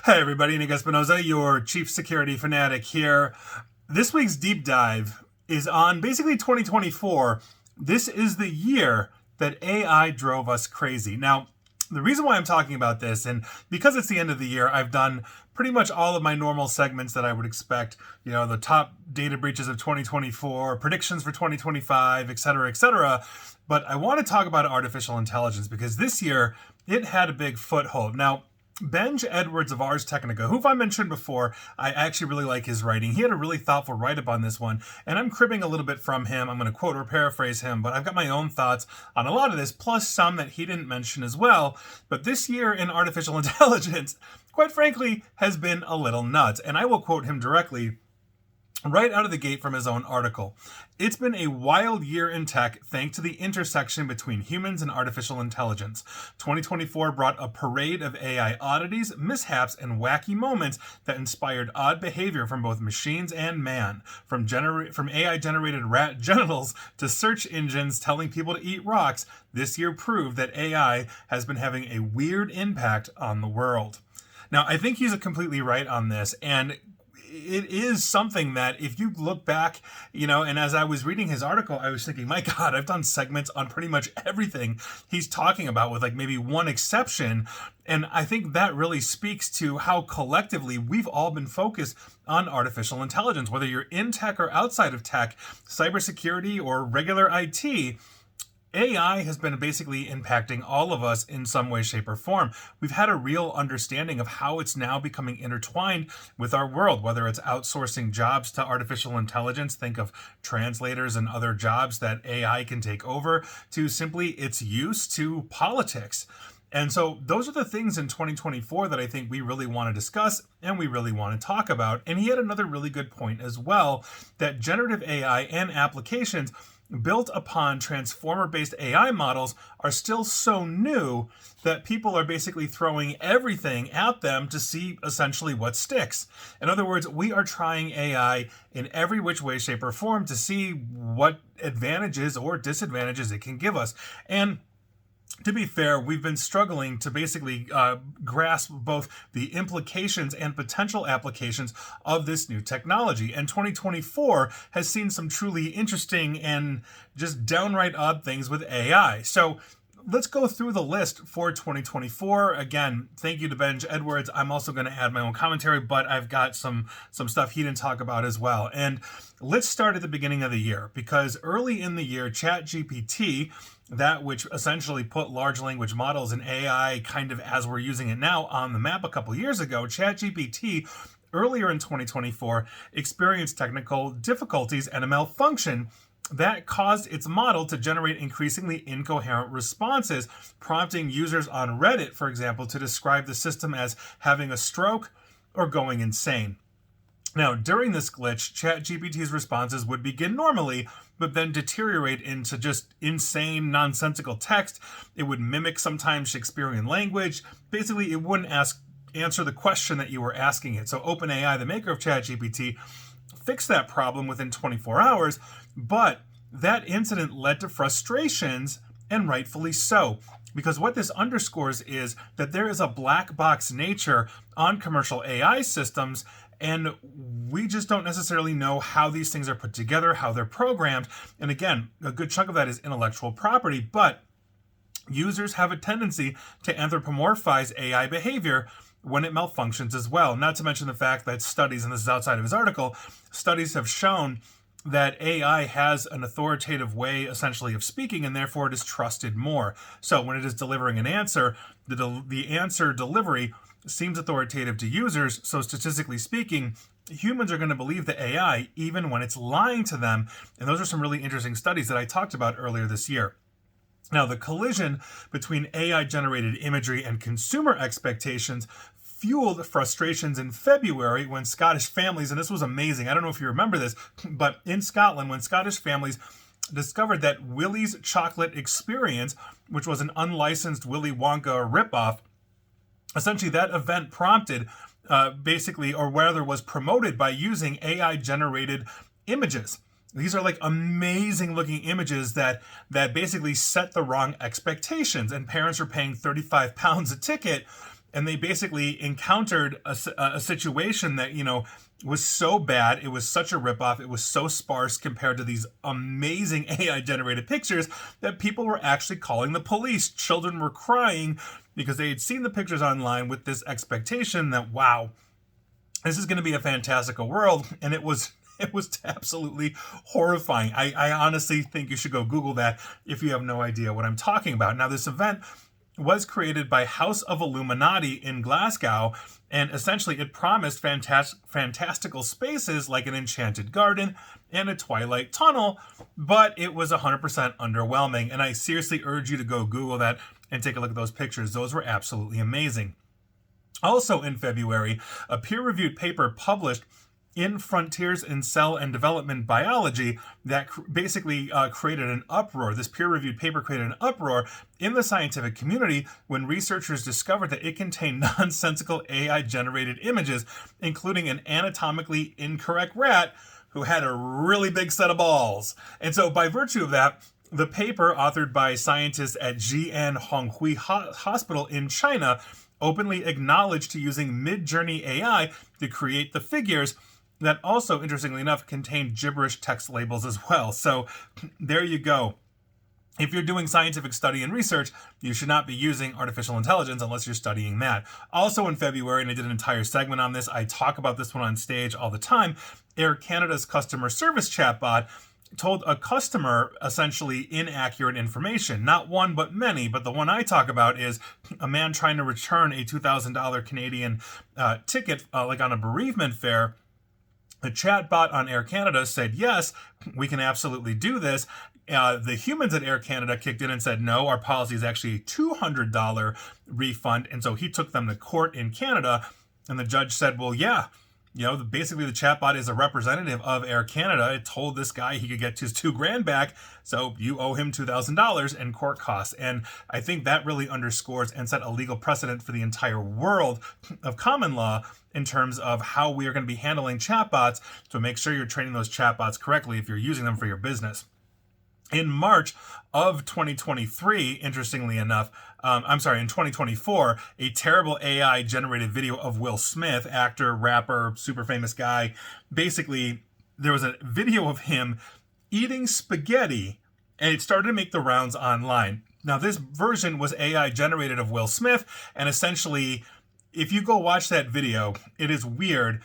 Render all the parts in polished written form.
Hey everybody, Nick Espinoza, your chief security fanatic here. This week's deep dive is on basically 2024. This is the year that AI drove us crazy. Now, the reason why I'm talking about this, and because it's the end of the year, I've done pretty much all of my normal segments that I would expect. You know, the top data breaches of 2024, predictions for 2025, et cetera, et cetera. But I want to talk about artificial intelligence because this year it had a big foothold. Now, Benj Edwards of Ars Technica, who I mentioned before, I actually really like his writing. He had a really thoughtful write-up on this one, and I'm cribbing a little bit from him. I'm going to quote or paraphrase him, but I've got my own thoughts on a lot of this, plus some that he didn't mention as well. But this year in artificial intelligence, quite frankly, has been a little nuts, and I will quote him directly right out of the gate from his own article. It's been a wild year in tech thanks to the intersection between humans and artificial intelligence. 2024 brought a parade of AI oddities, mishaps, and wacky moments that inspired odd behavior from both machines and man. From AI-generated rat genitals to search engines telling people to eat rocks, this year proved that AI has been having a weird impact on the world. Now, I think he's completely right on this, and it is something that if you look back, and as I was reading his article, I was thinking, my God, I've done segments on pretty much everything he's talking about with like maybe one exception. And I think that really speaks to how collectively we've all been focused on artificial intelligence, whether you're in tech or outside of tech, cybersecurity or regular IT. AI has been basically impacting all of us in some way, shape, or form. We've had a real understanding of how it's now becoming intertwined with our world, whether it's outsourcing jobs to artificial intelligence, think of translators and other jobs that AI can take over, to simply its use to politics. And so those are the things in 2024 that I think we really want to discuss and we really want to talk about. And he had another really good point as well, that generative AI and applications built upon transformer-based AI models are still so new that people are basically throwing everything at them to see essentially what sticks. In other words, we are trying AI in every which way, shape, or form to see what advantages or disadvantages it can give us. And to be fair, we've been struggling to basically grasp both the implications and potential applications of this new technology. And 2024 has seen some truly interesting and just downright odd things with AI. So let's go through the list for 2024. Again, thank you to Benj Edwards. I'm also going to add my own commentary, but I've got some stuff he didn't talk about as well. And let's start at the beginning of the year, because early in the year, ChatGPT, that which essentially put large language models and AI kind of as we're using it now on the map a couple years ago, ChatGPT earlier in 2024 experienced technical difficulties and a malfunction that caused its model to generate increasingly incoherent responses, prompting users on Reddit, for example, to describe the system as having a stroke or going insane. Now, during this glitch, ChatGPT's responses would begin normally, but then deteriorate into just insane, nonsensical text. It would mimic sometimes Shakespearean language. Basically, it wouldn't answer the question that you were asking it. So OpenAI, the maker of ChatGPT, fixed that problem within 24 hours, but that incident led to frustrations, and rightfully so. Because what this underscores is that there is a black box nature on commercial AI systems, and we just don't necessarily know how these things are put together, how they're programmed. And again, a good chunk of that is intellectual property, but users have a tendency to anthropomorphize AI behavior when it malfunctions as well. Not to mention the fact that studies, and this is outside of his article, studies have shown that AI has an authoritative way essentially of speaking, and therefore it is trusted more. So when it is delivering an answer, the answer delivery seems authoritative to users. So statistically speaking, humans are going to believe the AI even when it's lying to them. And those are some really interesting studies that I talked about earlier this year. Now, the collision between AI-generated imagery and consumer expectations fueled frustrations in February when Scottish families, and this was amazing, I don't know if you remember this, but in Scotland, when Scottish families discovered that Willy's Chocolate Experience, which was an unlicensed Willy Wonka ripoff, essentially that event prompted was promoted by using AI-generated images. These are like amazing looking images that basically set the wrong expectations, and parents are paying £35 a ticket and they basically encountered a situation that, was so bad. It was such a ripoff. It was so sparse compared to these amazing AI generated pictures that people were actually calling the police. Children were crying because they had seen the pictures online with this expectation that, wow, this is going to be a fantastical world. And it was absolutely horrifying. I honestly think you should go Google that if you have no idea what I'm talking about. Now, this event was created by House of Illuminati in Glasgow, and essentially it promised fantastical spaces like an enchanted garden and a twilight tunnel, but it was 100% underwhelming. And I seriously urge you to go Google that and take a look at those pictures. Those were absolutely amazing. Also in February, a peer-reviewed paper published in Frontiers in Cell and Development Biology that basically created an uproar. This peer-reviewed paper created an uproar in the scientific community when researchers discovered that it contained nonsensical AI-generated images, including an anatomically incorrect rat who had a really big set of balls. And so by virtue of that, the paper, authored by scientists at Jian Honghui Hospital in China, openly acknowledged to using Midjourney AI to create the figures that also, interestingly enough, contain gibberish text labels as well. So there you go. If you're doing scientific study and research, you should not be using artificial intelligence unless you're studying that. Also in February, and I did an entire segment on this, I talk about this one on stage all the time, Air Canada's customer service chatbot told a customer essentially inaccurate information. Not one, but many. But the one I talk about is a man trying to return a $2,000 Canadian ticket, like on a bereavement fare. The chatbot on Air Canada said, yes, we can absolutely do this. The humans at Air Canada kicked in and said, no, our policy is actually a $200 refund. And so he took them to court in Canada. And the judge said, well, yeah, basically the chatbot is a representative of Air Canada. It told this guy he could get his $2,000 back. So you owe him $2,000 in court costs. And I think that really underscores and set a legal precedent for the entire world of common law in terms of how we are going to be handling chatbots to make sure you're training those chatbots correctly if you're using them for your business. In March of 2023, interestingly enough, in 2024, a terrible AI generated video of Will Smith, actor, rapper, super famous guy. Basically, there was a video of him eating spaghetti, and it started to make the rounds online. Now, this version was AI generated of Will Smith, and essentially, if you go watch that video, it is weird.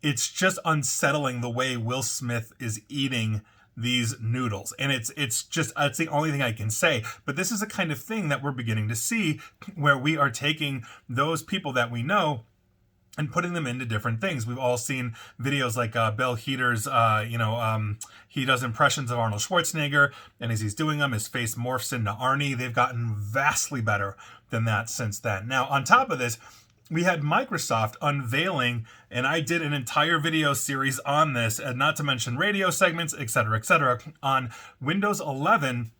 It's just unsettling the way Will Smith is eating these noodles. And it's the only thing I can say. But this is the kind of thing that we're beginning to see where we are taking those people that we know and putting them into different things. We've all seen videos like Bill Hader's, he does impressions of Arnold Schwarzenegger, and as he's doing them, his face morphs into Arnie. They've gotten vastly better than that since then. Now, on top of this, we had Microsoft unveiling, and I did an entire video series on this, and not to mention radio segments, etc., on Windows 11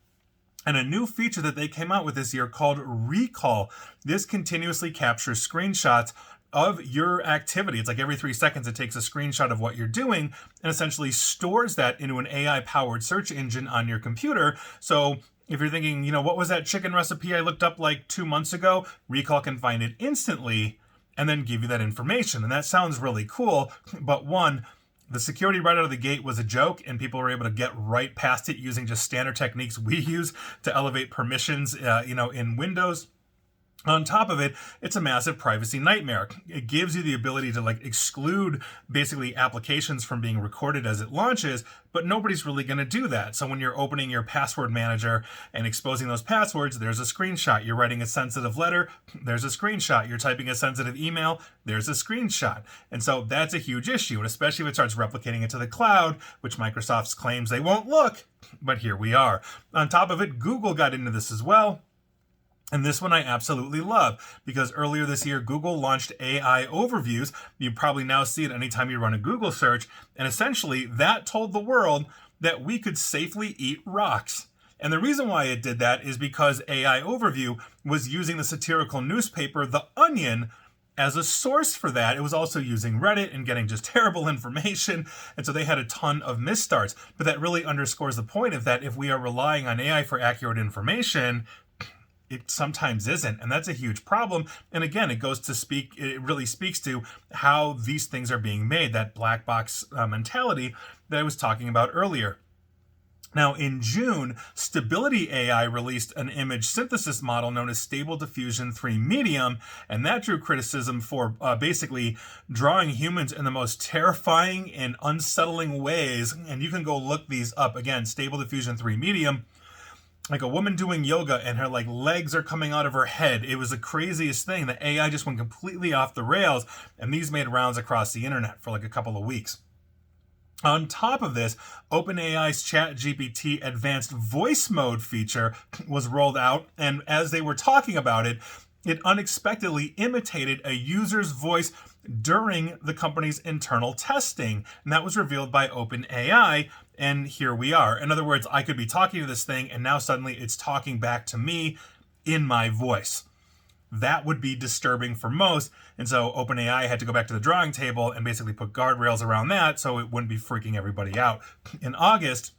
and a new feature that they came out with this year called Recall. This continuously captures screenshots of your activity. It's like every 3 seconds it takes a screenshot of what you're doing and essentially stores that into an AI-powered search engine on your computer. So if you're thinking, what was that chicken recipe I looked up like 2 months ago? Recall can find it instantly and then give you that information. And that sounds really cool. But one, the security right out of the gate was a joke, and people were able to get right past it using just standard techniques we use to elevate permissions, in Windows. On top of it, it's a massive privacy nightmare. It gives you the ability to exclude basically applications from being recorded as it launches, but nobody's really going to do that. So when you're opening your password manager and exposing those passwords, there's a screenshot. You're writing a sensitive letter, there's a screenshot. You're typing a sensitive email, there's a screenshot. And so that's a huge issue, and especially if it starts replicating it to the cloud, which Microsoft claims they won't look, but here we are. On top of it, Google got into this as well. And this one I absolutely love because earlier this year, Google launched AI overviews. You probably now see it anytime you run a Google search. And essentially that told the world that we could safely eat rocks. And the reason why it did that is because AI overview was using the satirical newspaper, The Onion, as a source for that. It was also using Reddit and getting just terrible information. And so they had a ton of misstarts. But that really underscores the point of that if we are relying on AI for accurate information, it sometimes isn't. And that's a huge problem. And again, it really speaks to how these things are being made, that black box mentality that I was talking about earlier. Now, in June, Stability AI released an image synthesis model known as Stable Diffusion 3 Medium, and that drew criticism for basically drawing humans in the most terrifying and unsettling ways. And you can go look these up. Again, Stable Diffusion 3 Medium, like a woman doing yoga and her legs are coming out of her head. It was the craziest thing. The AI just went completely off the rails, and these made rounds across the internet for like a couple of weeks. On top of this, OpenAI's ChatGPT Advanced Voice Mode feature was rolled out, and as they were talking about it, it unexpectedly imitated a user's voice during the company's internal testing, and that was revealed by OpenAI, and here we are. In other words, I could be talking to this thing, and now suddenly it's talking back to me in my voice. That would be disturbing for most, and so OpenAI had to go back to the drawing table and basically put guardrails around that so it wouldn't be freaking everybody out. In August,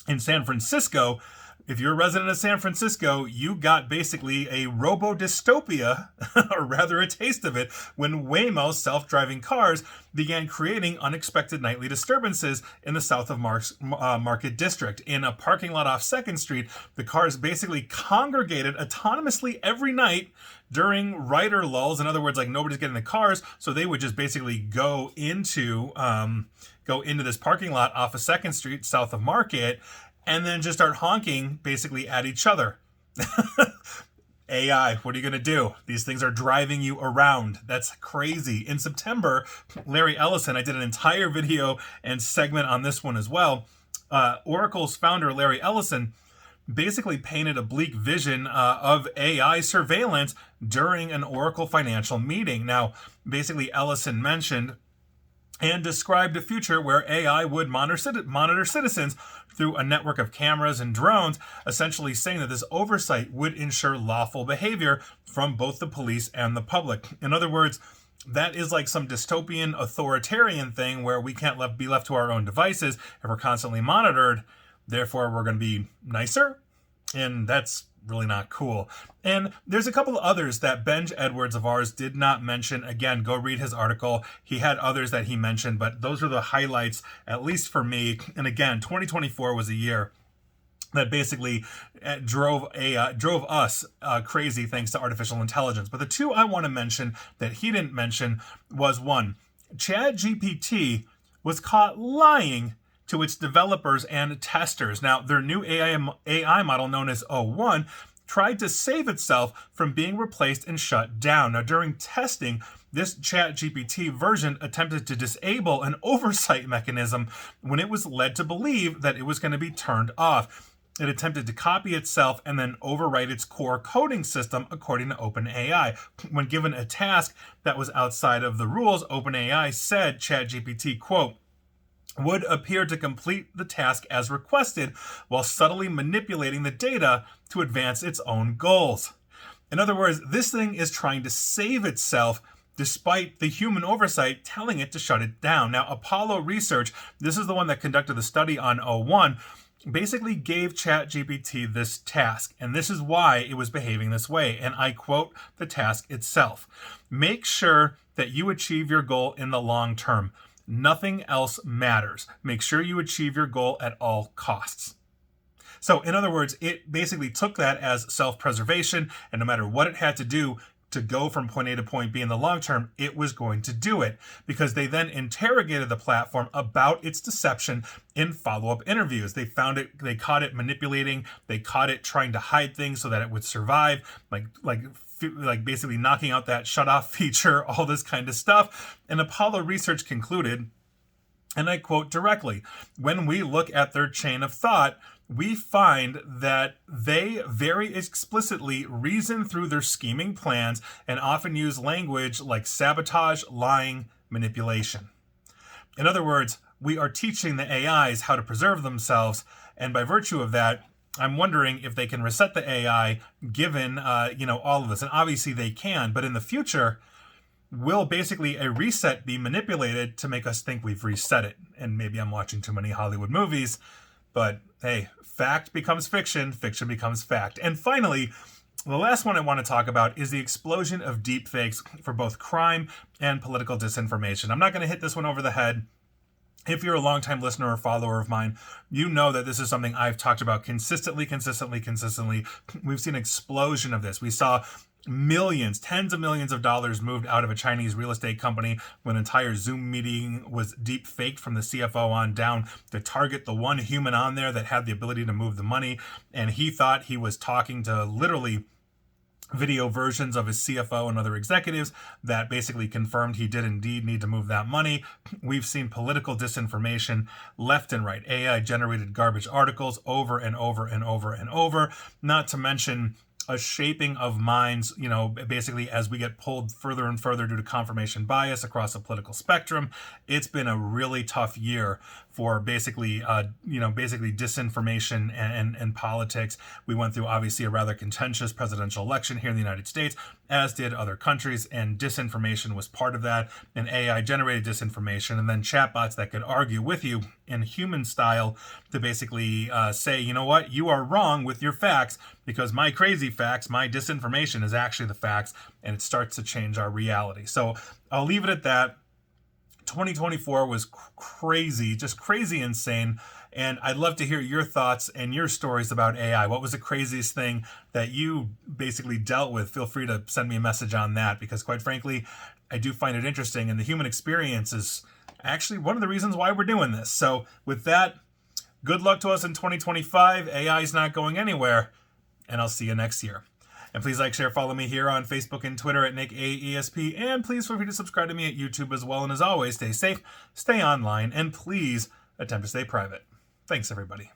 in San Francisco, if you're a resident of San Francisco, you got basically a robo-dystopia, or rather a taste of it, when Waymo self-driving cars began creating unexpected nightly disturbances in the South of Market District. In a parking lot off 2nd Street, the cars basically congregated autonomously every night during rider lulls. In other words, like nobody's getting in the cars, so they would just basically go into this parking lot off of 2nd Street, south of Market, and then just start honking basically at each other. AI, what are you going to do? These things are driving you around. That's crazy. In September, Larry Ellison, I did an entire video and segment on this one as well. Oracle's founder, Larry Ellison, basically painted a bleak vision of AI surveillance during an Oracle financial meeting. Now, basically Ellison mentioned and described a future where AI would monitor citizens through a network of cameras and drones, essentially saying that this oversight would ensure lawful behavior from both the police and the public. In other words, that is like some dystopian authoritarian thing where we can't be left to our own devices if we're constantly monitored. Therefore, we're going to be nicer, and that's really not cool. And there's a couple of others that Benj Edwards of ours did not mention. Again, go read his article. He had others that he mentioned, but those are the highlights, at least for me. And again, 2024 was a year that basically drove us crazy thanks to artificial intelligence. But the two I want to mention that he didn't mention was one, ChatGPT was caught lying to its developers and testers. Now, their new AI model known as O1 tried to save itself from being replaced and shut down. Now, during testing, this ChatGPT version attempted to disable an oversight mechanism when it was led to believe that it was going to be turned off. It attempted to copy itself and then overwrite its core coding system, according to OpenAI. When given a task that was outside of the rules, OpenAI said ChatGPT, quote, would appear to complete the task as requested while subtly manipulating the data to advance its own goals. In other words, this thing is trying to save itself despite the human oversight telling it to shut it down. Now, Apollo Research, this is the one that conducted the study on O1, basically gave ChatGPT this task, and this is why it was behaving this way. And I quote the task itself. Make sure that you achieve your goal in the long term. Nothing else matters. Make sure you achieve your goal at all costs. So, in other words, it basically took that as self-preservation, and no matter what it had to do to go from point A to point B in the long term, it was going to do it, because they then interrogated the platform about its deception in follow-up interviews. They caught it manipulating, they caught it trying to hide things so that it would survive, like basically knocking out that shut off feature, all this kind of stuff. And Apollo Research concluded, and I quote directly, when we look at their chain of thought, we find that they very explicitly reason through their scheming plans and often use language like sabotage, lying, manipulation. In other words, we are teaching the AIs how to preserve themselves, and by virtue of that, I'm wondering if they can reset the AI given, all of this. And obviously they can, but in the future, will basically a reset be manipulated to make us think we've reset it? And maybe I'm watching too many Hollywood movies, but hey, fact becomes fiction, fiction becomes fact. And finally, The last one I want to talk about is the explosion of deepfakes for both crime and political disinformation. I'm not going to hit this one over the head. If you're a longtime listener or follower of mine, you know that this is something I've talked about consistently. We've seen an explosion of this. We saw millions, tens of millions of dollars moved out of a Chinese real estate company when an entire Zoom meeting was deep faked from the CFO on down to target the one human on there that had the ability to move the money. And he thought he was talking to literally video versions of his CFO and other executives that basically confirmed he did indeed need to move that money. We've seen political disinformation left and right, AI generated garbage articles over and over and over and over, not to mention a shaping of minds, basically as we get pulled further and further due to confirmation bias across the political spectrum. It's been a really tough year for basically disinformation and politics. We went through obviously a rather contentious presidential election here in the United States, as did other countries, and disinformation was part of that, and AI generated disinformation, and then chatbots that could argue with you in human style to basically say, you know what, you are wrong with your facts because my crazy facts, my disinformation is actually the facts, and it starts to change our reality. So I'll leave it at that. 2024 was crazy, just crazy insane. And I'd love to hear your thoughts and your stories about AI. What was the craziest thing that you basically dealt with? Feel free to send me a message on that, because quite frankly, I do find it interesting. And the human experience is actually one of the reasons why we're doing this. So with that, good luck to us in 2025. AI is not going anywhere. And I'll see you next year. And please like, share, follow me here on Facebook and Twitter at NickAESP. And please feel free to subscribe to me at YouTube as well. And as always, stay safe, stay online, and please attempt to stay private. Thanks, everybody.